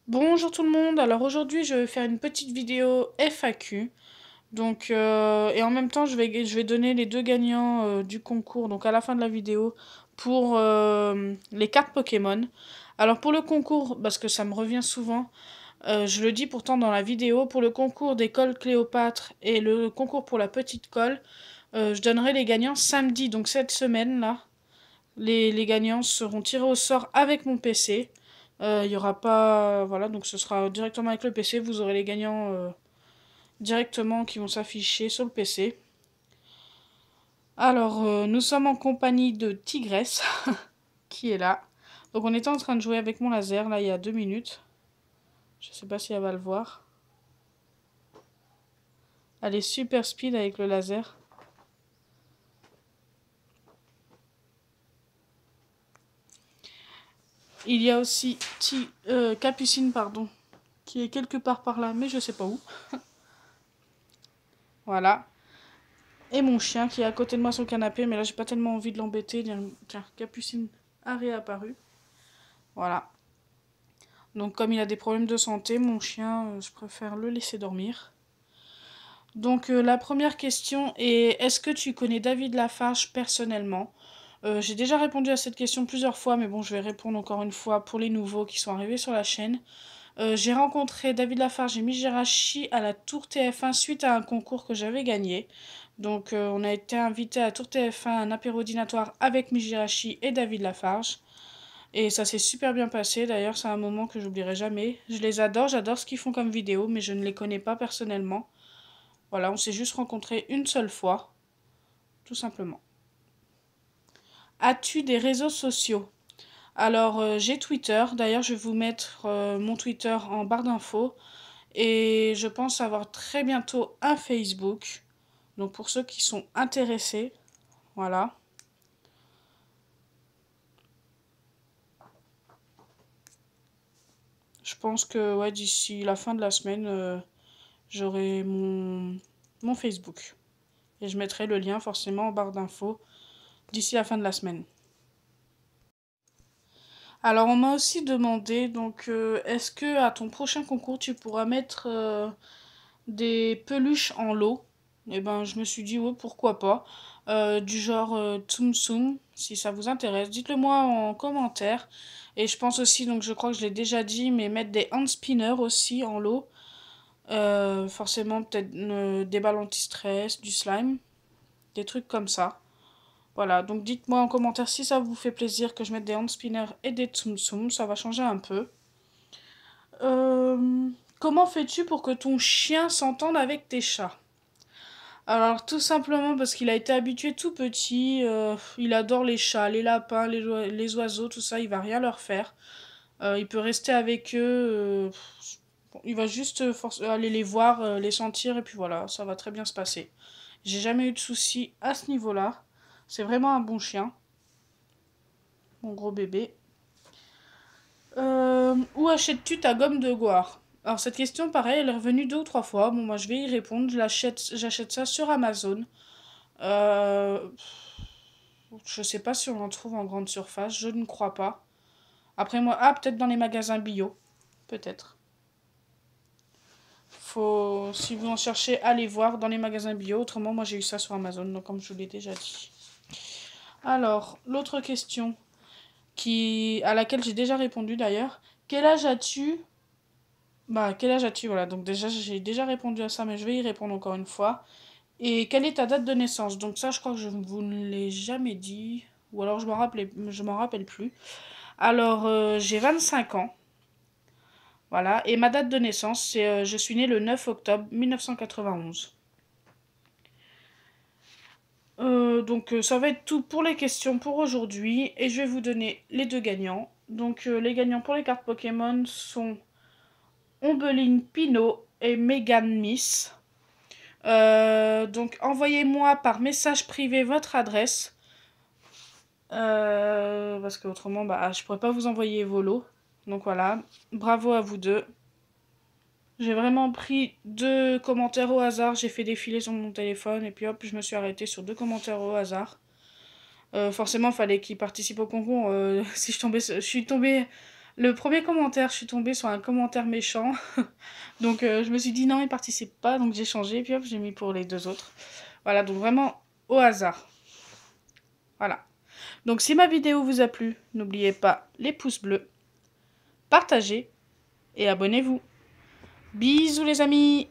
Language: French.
Bonjour tout le monde, alors aujourd'hui je vais faire une petite vidéo FAQ. Et en même temps je vais donner les deux gagnants du concours, donc à la fin de la vidéo, pour les cartes Pokémon. Alors pour le concours, parce que ça me revient souvent, je le dis pourtant dans la vidéo, pour le concours des cols Cléopâtre et le concours pour la petite colle, je donnerai les gagnants samedi, donc cette semaine là. Les gagnants seront tirés au sort avec mon PC. Il y aura pas. Voilà, donc ce sera directement avec le PC. Vous aurez les gagnants directement qui vont s'afficher sur le PC. Alors, nous sommes en compagnie de Tigresse, qui est là. Donc, on était en train de jouer avec mon laser, là, il y a 2 minutes. Je sais pas si elle va le voir. Elle est super speed avec le laser. Il y a aussi Capucine, pardon, qui est quelque part par là, mais je sais pas où. Voilà. Et mon chien qui est à côté de moi sur le canapé, mais là j'ai pas tellement envie de l'embêter. Tiens, Capucine a réapparu. Voilà. Donc comme il a des problèmes de santé, mon chien, je préfère le laisser dormir. Donc la première question est, est-ce que tu connais David Lafarge personnellement? J'ai déjà répondu à cette question plusieurs fois, mais bon, je vais répondre encore une fois pour les nouveaux qui sont arrivés sur la chaîne. J'ai rencontré David Lafarge et Mijirachi à la Tour TF1 suite à un concours que j'avais gagné. Donc on a été invité à la Tour TF1 à un apéro dînatoire avec Mijirachi et David Lafarge. Et ça s'est super bien passé, d'ailleurs c'est un moment que j'oublierai jamais. Je les adore, j'adore ce qu'ils font comme vidéo, mais je ne les connais pas personnellement. Voilà, on s'est juste rencontrés une seule fois, tout simplement. As-tu des réseaux sociaux? Alors j'ai Twitter, d'ailleurs je vais vous mettre mon Twitter en barre d'infos. Et je pense avoir très bientôt un Facebook. Donc pour ceux qui sont intéressés, voilà. Je pense que ouais, d'ici la fin de la semaine, j'aurai mon Facebook. Et je mettrai le lien forcément en barre d'infos d'ici la fin de la semaine. Alors on m'a aussi demandé, donc est-ce que à ton prochain concours tu pourras mettre des peluches en lot? Et ben je me suis dit ouais pourquoi pas. Du genre Tsum Tsum, si ça vous intéresse, dites-le moi en commentaire. Et je pense aussi, donc je crois que je l'ai déjà dit, mais mettre des hand spinners aussi en lot. Forcément peut-être des balles anti-stress, du slime, des trucs comme ça. Voilà, donc dites-moi en commentaire si ça vous fait plaisir que je mette des hand spinners et des Tsum Tsum, ça va changer un peu. Euh, Comment fais-tu pour que ton chien s'entende avec tes chats? Alors tout simplement parce qu'il a été habitué tout petit, il adore les chats, les lapins, les oiseaux, tout ça, il va rien leur faire. Il peut rester avec eux, bon, il va juste aller les voir, les sentir et puis voilà, ça va très bien se passer. J'ai jamais eu de soucis à ce niveau-là. C'est vraiment un bon chien, mon gros bébé. Où achètes-tu ta gomme de goire? Alors cette question, pareil, elle est revenue 2 ou 3 fois. Bon, moi je vais y répondre. J'achète ça sur Amazon. Euh, je sais pas si on en trouve en grande surface, je ne crois pas. Après moi, ah peut-être dans les magasins bio, peut-être. Faut, si vous en cherchez, allez voir dans les magasins bio. Autrement, moi j'ai eu ça sur Amazon, donc comme je vous l'ai déjà dit. Alors, l'autre question à laquelle j'ai déjà répondu d'ailleurs. Quel âge as-tu? Bah, quel âge as-tu? Voilà, donc déjà, j'ai déjà répondu à ça, mais je vais y répondre encore une fois. Et quelle est ta date de naissance? Donc ça, je crois que je vous ne l'ai jamais dit. Ou alors je m'en rappelle plus. Alors, j'ai 25 ans. Voilà. Et ma date de naissance, c'est je suis née le 9 octobre 1991. Ça va être tout pour les questions pour aujourd'hui. Et je vais vous donner les deux gagnants. Donc les gagnants pour les cartes Pokémon sont Ombeline Pino et Megan Miss. Donc envoyez-moi par message privé votre adresse. Parce que autrement, bah, je pourrais pas vous envoyer vos lots. Donc voilà, bravo à vous deux. J'ai vraiment pris 2 commentaires au hasard, j'ai fait défiler sur mon téléphone et puis hop, je me suis arrêtée sur 2 commentaires au hasard. Forcément, il fallait qu'ils participent au concours. Si je suis tombée Le premier commentaire, je suis tombée sur un commentaire méchant. Donc je me suis dit non, il participe pas, donc j'ai changé, puis hop, j'ai mis pour les 2 autres. Voilà, donc vraiment au hasard. Voilà. Donc si ma vidéo vous a plu, n'oubliez pas les pouces bleus, partagez et abonnez-vous. Bisous les amis!